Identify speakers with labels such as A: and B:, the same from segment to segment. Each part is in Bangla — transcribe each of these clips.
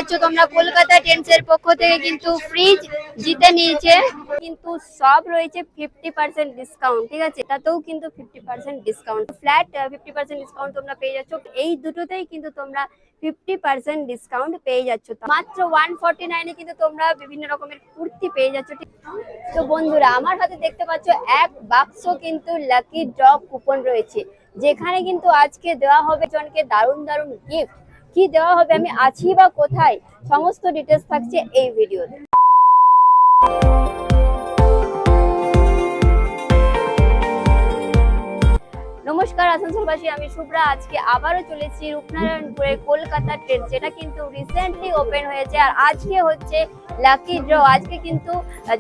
A: পাচ্ছ তোমরা কলকাতা টেন্সের পক্ষ থেকে কিন্তু ফ্রিজ জিতে নিয়েছে। কিন্তু সব রয়েছে 50% ডিসকাউন্ট, ঠিক আছে? তাতেও কিন্তু 50% ডিসকাউন্ট, ফ্ল্যাট 50% ডিসকাউন্ট তোমরা পেয়ে যাচ্ছ। এই দুটোতেই কিন্তু তোমরা 50% ডিসকাউন্ট পেয়ে যাচ্ছ। মাত্র 149 কিন্তু তোমরা বিভিন্ন রকমের কুর্তি পেয়ে যাচ্ছ। তো বন্ধুরা, আমার হাতে দেখতে পাচ্ছ এক বাক্স কিন্তু লাকি ড্র কুপন রয়েছে, যেখানে কিন্তু আজকে দেওয়া হবে জনকে দারুণ দারুণ গিফট। কি দেওয়া হবে, আমি আছি বা কোথায়, সমস্ত ডিটেলস থাকছে এই ভিডিওতে। নমস্কার আসানসোলবাসী, আমি শুভ্রা। আজকে আবারও চলেছি রূপনারায়ণপুরের কলকাতা ট্রেন, যেটা কিন্তু রিসেন্টলি ওপেন হয়েছে। আর আজকে হচ্ছে লাকি ড্র। আজকে কিন্তু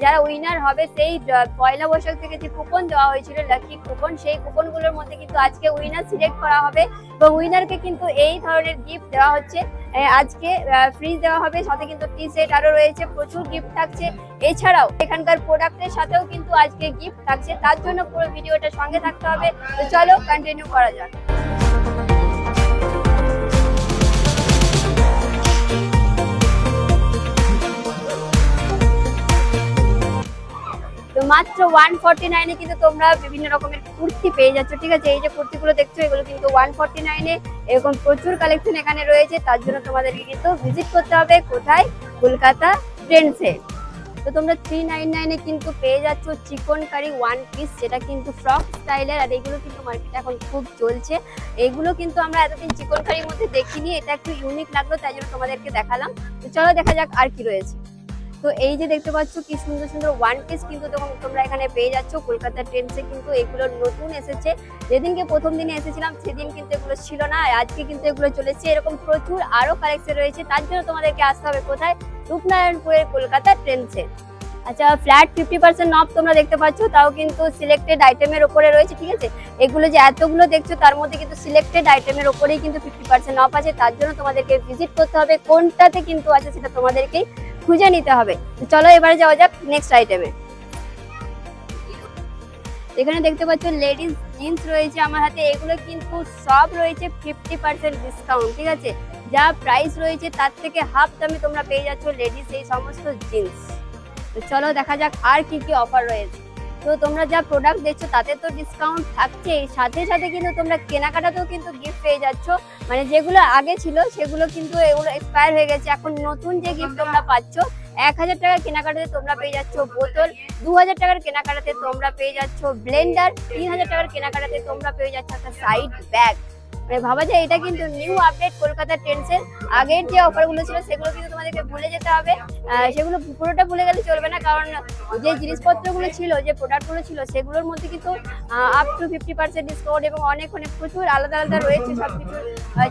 A: যারা উইনার হবে, সেই পয়লা বৈশাখ থেকে যে কুপন দেওয়া হয়েছিল লাকি কুপন, সেই কুপনগুলোর মধ্যে কিন্তু আজকে উইনার সিলেক্ট করা হবে এবং উইনারকে কিন্তু এই ধরনের গিফট দেওয়া হচ্ছে। আজকে ফ্রিজ দেওয়া হবে, সাথে কিন্তু টি সেট আরো রয়েছে, প্রচুর গিফট থাকছে। এছাড়াও এখানকার প্রোডাক্টের সাথেও কিন্তু আজকে গিফট থাকছে, তার জন্য পুরো ভিডিওটা সঙ্গে থাকতে হবে। তো চলো কন্টিনিউ করা যাক। তো মাত্র 149 কিন্তু তোমরা বিভিন্ন রকমের কুর্তি পেয়ে যাচ্ছ, ঠিক আছে? এই যে কুর্তিগুলো দেখছো, এগুলো কিন্তু 149 এরকম প্রচুর কালেকশন এখানে রয়েছে। তার জন্য তোমাদেরকে কিন্তু ভিজিট করতে হবে কোথায়, কলকাতা ট্রেন্ডসে। তো তোমরা 399 কিন্তু পেয়ে যাচ্ছ চিকন কারি ওয়ান পিস, যেটা কিন্তু ফ্রক স্টাইলের। আর এগুলো কিন্তু মার্কেটে এখন খুব চলছে। এগুলো কিন্তু আমরা এতদিন চিকন কারির মধ্যে দেখিনি, এটা একটু ইউনিক লাগলো, তাই জন্য তোমাদেরকে দেখালাম। তো চলো দেখা যাক আর কি রয়েছে। তো এই যে দেখতে পাচ্ছ কি সুন্দর সুন্দর ওয়ান পিস কিন্তু তোমরা এখানে পেয়ে যাচ্ছ কলকাতা ট্রেন্ডসে। কিন্তু এগুলো নতুন এসেছে, যেদিনকে প্রথম দিনে এসেছিলাম সেদিন কিন্তু এগুলো ছিল না, আজকে কিন্তু এগুলো চলেছে। এরকম প্রচুর আরো কালেকশন রয়েছে, তার জন্য তোমাদেরকে আসতে হবে কোথায়, রূপনারায়ণপুরের কলকাতা ট্রেন্ডসে। আচ্ছা, ফ্ল্যাট 50% অফ তোমরা দেখতে পাচ্ছ, তাও কিন্তু সিলেক্টেড আইটেমের উপরে রয়েছে, ঠিক আছে? এগুলো যে এতগুলো দেখছো, তার মধ্যে কিন্তু সিলেক্টেড আইটেমের উপরেই কিন্তু 50% অফ আছে। তার জন্য তোমাদেরকে ভিজিট করতে হবে, কোনটাতে কিন্তু আছে সেটা তোমাদেরকেই খুঁজে নিতে হবে। চলো এবারে যাওয়া যাক নেক্সট আইটেমে। এখানে দেখতে পাচ্ছ লেডিস জিন্স রয়েছে আমার হাতে। এগুলো কিন্তু সব রয়েছে 50% ডিসকাউন্ট, ঠিক আছে? যা প্রাইস রয়েছে তার থেকে হাফ দামে তোমরা পেয়ে যাচ্ছ লেডিস এই সমস্ত জিন্স। তো চলো দেখা যাক আর কি কি অফার রয়েছে। তো তোমরা যা প্রোডাক্ট দেখছো তাতে তো ডিসকাউন্ট থাকছেই, সাথে সাথে কিন্তু তোমরা কেনাকাটাতেও কিন্তু গিফট পেয়ে যাচ্ছ। মানে যেগুলো আগে ছিল সেগুলো কিন্তু এগুলো এক্সপায়ার হয়ে গেছে। এখন নতুন যে গিফট তোমরা পাচ্ছ, 1000 টাকার কেনাকাটাতে তোমরা পেয়ে যাচ্ছ বোতল, 2000 টাকার কেনাকাটাতে তোমরা পেয়ে যাচ্ছ ব্লেন্ডার, 3000 টাকার কেনাকাটাতে তোমরা পেয়ে যাচ্ছ একটা সাইড ব্যাগ। মানে ভাবা যায় এটা কিন্তু নিউ আপডেট কলকাতা ট্রেন্ডসের। আগের যে অফারগুলো ছিল সেগুলো কিন্তু তোমাদেরকে ভুলে যেতে হবে। সেগুলো পুরোটা ভুলে গেলে চলবে না, কারণ যে জিনিসপত্রগুলো ছিল, যে প্রোডাক্টগুলো ছিল, সেগুলোর মধ্যে কিন্তু আপ টু 50% ডিসকাউন্ট এবং অনেক অনেক প্রচুর আলাদা আলাদা রয়েছে সবকিছু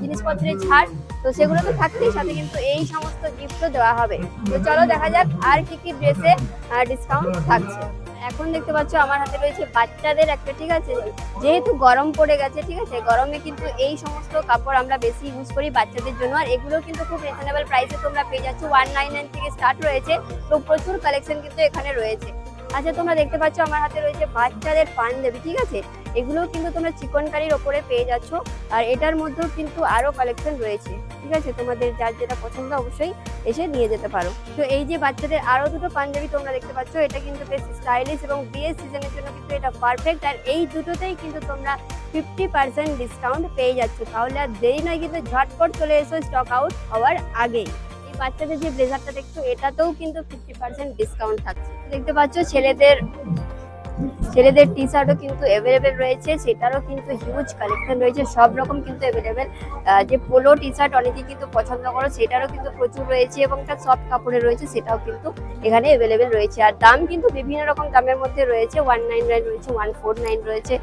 A: জিনিসপত্রের ছাড়। তো সেগুলো তো থাকতেই, সাথে কিন্তু এই সমস্ত গিফটও দেওয়া হবে। তো চলো দেখা যাক আর কি কি ড্রেসে ডিসকাউন্ট থাকছে। এখন দেখতে পাচ্ছ আমার হাতে রয়েছে বাচ্চাদের একটা, ঠিক আছে? যেহেতু গরম পড়ে গেছে, ঠিক আছে, গরমে কিন্তু এই সমস্ত কাপড় আমরা বেশি ইউজ করি বাচ্চাদের জন্য। আর এগুলো কিন্তু খুব রিজনেবল প্রাইসে তোমরা পেয়ে যাচ্ছ, 199 থেকে স্টার্ট রয়েছে। তো প্রচুর কালেকশন কিন্তু এখানে রয়েছে। আচ্ছা, তোমরা দেখতে পাচ্ছ আমার হাতে রয়েছে বাচ্চাদের পাঞ্জাবি, ঠিক আছে? এগুলোও কিন্তু তোমরা চিকন কারির ওপরে পেয়ে যাচ্ছ। আর এটার মধ্যেও কিন্তু আরো কালেকশন রয়েছে, ঠিক আছে? তোমাদের যার যেটা পছন্দ অবশ্যই এসে নিয়ে যেতে পারো। তো এই যে বাচ্চাদের আরো দুটো পাঞ্জাবি তোমরা দেখতে পাচ্ছ, এটা কিন্তু বেশ স্টাইলিশ এবং বিয়ের সিজনের জন্য কিন্তু এটা পারফেক্ট। আর এই দুটোতেই কিন্তু তোমরা 50% ডিসকাউন্ট পেয়ে যাচ্ছ। তাহলে আর দেরি নয়, কিন্তু ঝটপট চলে এসো স্টক আউট হওয়ার আগেই। বাচ্চাদের যে ব্লেজারটা দেখছো, এটাতেও কিন্তু 50% ডিসকাউন্ট থাকছে। দেখতে পাচ্ছ ছেলেদের টি শার্টও কিন্তু অ্যাভেলেবেল রয়েছে, সেটারও কিন্তু হিউজ কালেকশন রয়েছে, সব রকম কিন্তু অ্যাভেলেবেল। যে পোলো টি শার্ট অনেকে কিন্তু পছন্দ করো, সেটারও কিন্তু প্রচুর রয়েছে এবং তার সফট কাপড়ের রয়েছে, সেটাও কিন্তু এখানে অ্যাভেলেবেল রয়েছে। আর দাম কিন্তু বিভিন্ন রকম দামের মধ্যে রয়েছে, 199 রয়েছে, 149 রয়েছে,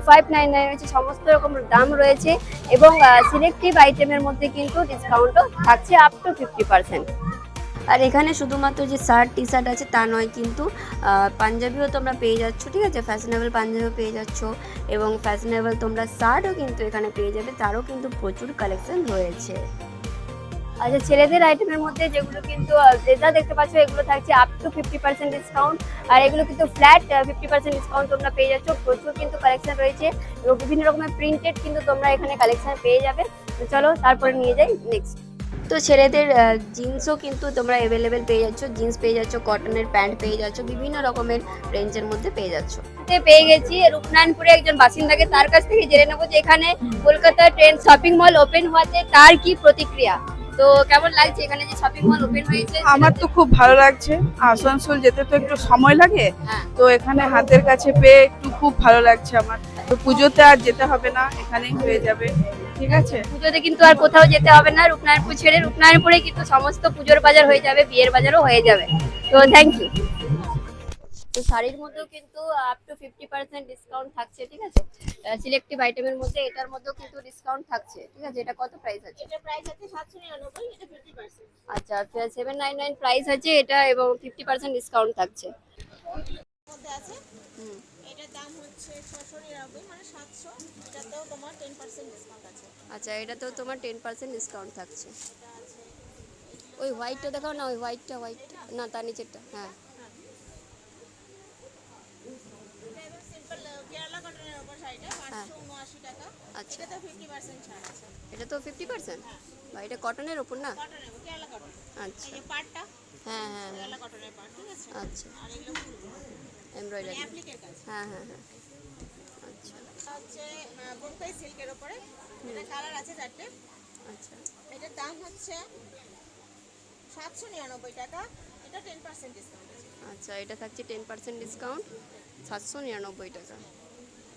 A: 599 রয়েছে, সমস্ত রকম দাম রয়েছে। এবং সিলেক্টিভ আইটেমের মধ্যে কিন্তু ডিসকাউন্টও থাকছে আপ টু 50%। আর এখানে শুধুমাত্র যে শার্ট টি শার্ট আছে তা নয়, কিন্তু পাঞ্জাবিও তোমরা পেয়ে যাচ্ছ, ঠিক আছে? ফ্যাশনেবল পাঞ্জাবিও পেয়ে যাচ্ছ এবং ফ্যাশনেবল তোমরা শার্টও কিন্তু এখানে পেয়ে যাবে, তারও কিন্তু প্রচুর কালেকশন রয়েছে। আচ্ছা, ছেলেদের আইটেমের মধ্যে যেগুলো কিন্তু ব্লেজার দেখতে পাচ্ছ, এগুলো থাকছে আপ টু 50% ডিসকাউন্ট। আর এগুলো কিন্তু ফ্ল্যাট 50% ডিসকাউন্ট তোমরা পেয়ে যাচ্ছ। প্রচুর কিন্তু কালেকশন রয়েছে এবং বিভিন্ন রকমের প্রিন্টেড কিন্তু তোমরা এখানে কালেকশন পেয়ে যাবে। তো চলো তারপরে নিয়ে যাই নেক্সট। তো ছেলেদের জিন্সও কিন্তু তোমরা অ্যাভেলেবেল পেয়ে যাচ্ছ, জিন্স পেয়ে যাচ্ছ, কটনের প্যান্ট পেয়ে যাচ্ছ, বিভিন্ন রকমের রেঞ্জের মধ্যে পেয়ে যাচ্ছ। পেয়ে গেছি রূপনারায়ণপুরে একজন বাসিন্দাকে, তার কাছ থেকে জেনে নেবো যে এখানে Kolkata trend shopping mall open হওয়াতে তার কি প্রতিক্রিয়া। তো কেমন লাগছে এখানে যে শপিং মল ওপেন হয়েছে?
B: আমার তো খুব ভালো লাগছে। আসানসোল যেতে তো একটু সময় লাগে,
A: হ্যাঁ।
B: তো এখানে হাতের কাছে পেয়ে একটু খুব ভালো লাগছে আমার। তো পুজোতে আর যেতে হবে না, এখানেই হয়ে যাবে। ঠিক আছে,
A: পুজোতে কিন্তু আর কোথাও যেতে হবে না, রূপনারায়ণপুর ছেড়ে রূপনারায়ণপুরে কিন্তু সমস্ত পুজোর বাজার হয়ে যাবে, বিয়ের বাজারও হয়ে যাবে। তো থ্যাংক ইউ। তো শাড়ির মধ্যেও কিন্তু আপ টু 50% ডিসকাউন্ট থাকছে, ঠিক আছে। সিলেক্টিভ আইটেমের মধ্যে এটার মধ্যেও কিন্তু ডিসকাউন্ট থাকছে, ঠিক আছে। এটা কত প্রাইস আছে?
C: এটা প্রাইস আছে 799, এটা 50%।
A: আচ্ছা, 799 প্রাইস আছে এটা, এবং 50% ডিসকাউন্ট থাকছে।
C: মধ্যে আছে,
A: হুম।
C: এটার দাম হচ্ছে 699 মানে 700, এটাতেও তোমার 10% ডিসকাউন্ট আছে।
A: আচ্ছা, এটাতেও তোমার 10% ডিসকাউন্ট থাকছে।
C: এটা আছে,
A: ওই হোয়াইটটা দেখাও না, ওই হোয়াইটটা না, তার নিচেরটা। হ্যাঁ,
C: এটা একদম সিম্পল কেরালা কটনের উপর শাড়িটা 579 টাকা।
A: আচ্ছা।
C: এটাতে 50% ছাড় আছে।
A: এটা তো 50%, বা এটা কটনের ওপর না?
C: কটনের উপর, কেরালা কটন।
A: আচ্ছা,
C: এই যে পাটটা
A: হ্যাঁ হ্যাঁ হ্যাঁ,
C: কেরালা কটনের পাট, ঠিক আছে।
A: আচ্ছা,
C: আর এগুলো ফুল
A: এমব্রয়ডারি।
C: অ্যাপ্লিকের কাজ।
A: হ্যাঁ হ্যাঁ হ্যাঁ, আচ্ছা
C: এটা হচ্ছে বোম্বাই সিল্কের উপরে, এটা কালার আছে 4টে।
A: আচ্ছা
C: এটার দাম হচ্ছে 799 টাকা, এটা 10% ডিসকাউন্ট আছে।
A: আচ্ছা, এটা থাকছে 10% ডিসকাউন্ট, 799 টাকা।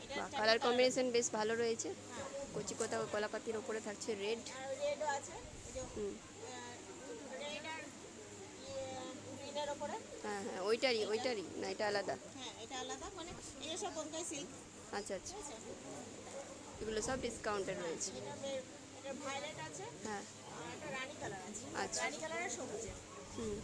C: এটা
A: বাহ, কালার কম্বিনেশন বেশ ভালো রয়েছে। কচি কোথা কলাপাতির ওপরে থাকছে রেড।
C: আর রেডও আছে, এই যে
A: হুম,
C: রেড আর গ্রিনের উপরে।
A: হ্যাঁ হ্যাঁ, ওইটারই না, এটা আলাদা?
C: হ্যাঁ, এটা আলাদা, মানে এই সব বোম্বাই সিল্ক,
A: আচ্ছা আচ্ছা,
C: ঠিক আছে।
A: এগুলো সব ডিসকাউন্টে রয়েছে।
C: এটা ভায়োলেট আছে,
A: হ্যাঁ,
C: আর একটা রানী কালার আছে।
A: আচ্ছা।
C: রানী কালারের সবুজ।
A: হুম।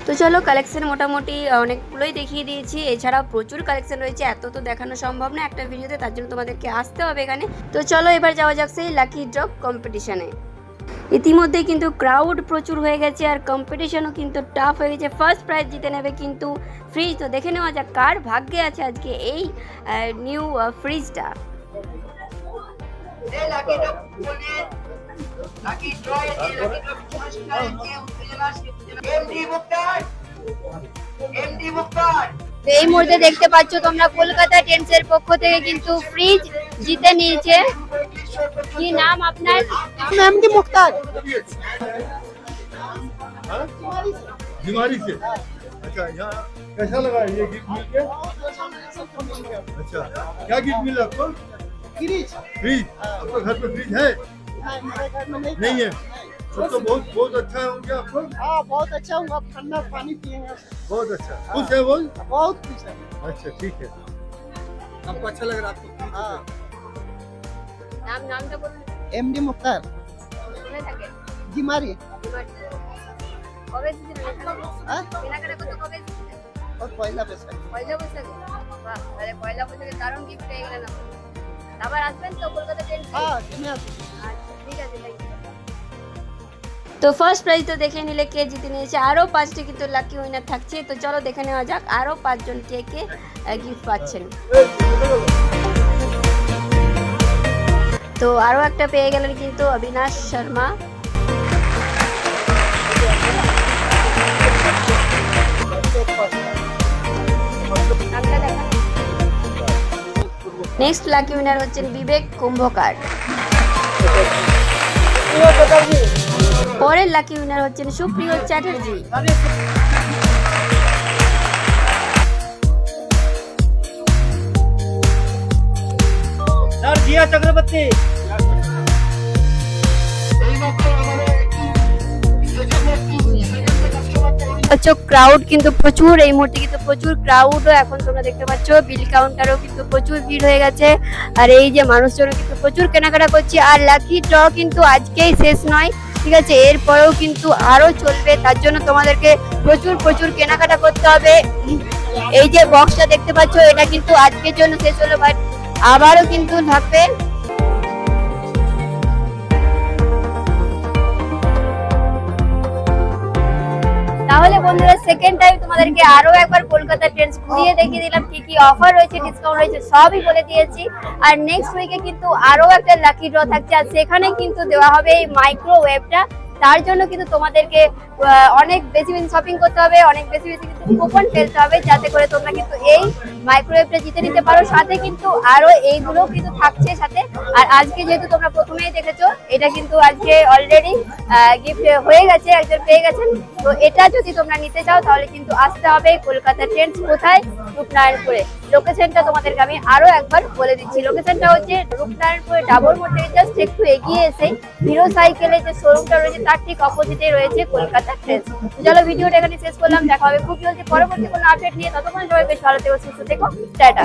A: তো চলো, কালেকশন মোটামুটি অনেকগুলোই দেখিয়ে দিয়েছি, এছাড়াও প্রচুর কালেকশন রয়েছে, এত তো দেখানো সম্ভব না একটা ভিডিওতে, তার জন্য তোমাদেরকে আসতে হবে এখানে। তো চলো এবার যাওয়া যাক সেই লাকি ড্র কম্পিটিশনে। ইতিমধ্যে কিন্তু ক্রাউড প্রচুর হয়ে গেছে, আর কম্পিটিশনও কিন্তু টাফ হয়ে গেছে। ফার্স্ট প্রাইজ জিতে নেবে কিন্তু ফ্রিজ। তো দেখে নেওয়া যাক কার ভাগ্যে আছে আজকে এই নিউ ফ্রিজটা। এই মুহূর্তে দেখতে পাচ্ছ তোমরা, কলকাতা টেন্সের পক্ষ থেকে কিন্তু ফ্রিজ জিতে নিয়েছে। কি নাম আপনার?
D: एमडी मुख्तार।
E: बीमारी से। अच्छा, यहाँ कैसा लगा ये गिफ्ट मिल के? अच्छा, क्या गिफ्ट मिला आपको?
D: फ्रिज।
E: फ्रिज। आपके घर पे फ्रिज है?
D: मेरे घर में
E: नहीं है। तो बहुत बहुत अच्छा है क्या आपको?
D: हाँ, बहुत अच्छा हूँ। आप ठंडा पानी पियेंगे।
E: बहुत अच्छा। खुश है वो?
D: बहुत खुश है।
E: अच्छा, ठीक है। आपको अच्छा लग रहा है आपको फ्रिज?
D: हाँ,
A: নামটা বলুন।
D: एमडी मुख्तार।
A: কোথায় থাকেন?
D: जिमारी।
A: কবে এসেছিলেন এখানে?
D: हाँ,
A: কেনাকাটা করতে কবে এসেছিলেন?
D: और पहला पैसा।
A: পয়লা বৈশাখে? বাহ, তাহলে পয়লা বৈশাখে দারুণ গিফট পেয়ে গেলেন আপনি। আবার আসবেন তো কলকাতা ট্রেন?
D: हाँ, धन्यवाद।
A: আচ্ছা, ঠিক আছে, থ্যাংক ইউ। তো ফার্স্ট প্রাইজ তো দেখে নিলে কে জিতে নিয়েছে, আরও 5টি কিন্তু লাকি উইনার থাকছে। তো চলো দেখে নেওয়া যাক আরও 5 জন কে কে গিফট পাচ্ছেন। তো আরও একটা পেয়ে গেলেন কিন্তু Abinash Sharma. Next lucky winner হচ্ছেন বিবেক কুম্ভকার। পরের লাকি উইনার হচ্ছেন সুপ্রিয় চ্যাটার্জি।
D: जिया चक्रवर्ती।
A: ক্রাউড কিন্তু প্রচুর, এই মুহূর্তে কিন্তু প্রচুর ক্রাউডও এখন তোমরা দেখতে পাচ্ছ। বিল কাউন্টারও কিন্তু প্রচুর ভিড় হয়ে গেছে, আর এই যে মানুষজন কিন্তু প্রচুর কেনাকাটা করছে। আর লাকি ড্র কিন্তু আজকেই শেষ নয়, ঠিক আছে, এরপরেও কিন্তু আরো চলবে, তার জন্য তোমাদেরকে প্রচুর প্রচুর কেনাকাটা করতে হবে। এই যে বক্সটা দেখতে পাচ্ছ, এটা কিন্তু আজকের জন্য শেষ হলো, বাট আবারও কিন্তু থাকবে। তাহলে বন্ধুরা, সেকেন্ড টাইম তোমাদেরকে আরো একবার কলকাতা ট্রেন্ডস ঘুরিয়ে দেখিয়ে দিলাম, কি কি অফার রয়েছে, ডিসকাউন্ট রয়েছে, সবই বলে দিয়েছি। আর নেক্সট উইকে কিন্তু আরো একটা লাকি ড্র থাকছে, আর সেখানে কিন্তু দেওয়া হবে এই মাইক্রোওয়েভটা, তার জন্য কিন্তু তোমাদেরকে অনেক বেশি বেশি শপিং করতে হবে, অনেক বেশি বেশি কিন্তু কুপন ফেলতে হবে, যাতে করে তোমরা কিন্তু এই মাইক্রোওয়েভটা জিতে নিতে পারো। সাথে কিন্তু আরো এইগুলো কিন্তু থাকছে সাথে। আর আজকে যেহেতু তোমরা প্রথমেই দেখেছো, এটা কিন্তু আজকে অলরেডি গিফট হয়ে গেছে, একজন পেয়ে গেছেন। তো এটা যদি তোমরা নিতে চাও তাহলে কিন্তু আসতে হবে কলকাতা ট্রেন্ডস। কোথায়? রূপনারায়ণপুরে। লোকেশনটা তোমাদেরকে আমি আরো একবার বলে দিচ্ছি। লোকেশনটা হচ্ছে রূপনারায়ণপুরে ডাবর মোড় থেকে জাস্ট একটু এগিয়ে এসে হিরো সাইকেলের যে শোরুমটা রয়েছে তার ঠিক অপোজিটে রয়েছে কলকাতা ট্রেন্ডস। চলো ভিডিওটা এখানে শেষ করলাম, দেখা হবে খুব জলদি পরবর্তী কোনো আপডেট নিয়ে। ততক্ষণ সবাই বেশ ভালো থেকো, সুস্থ থেকো, টাটা।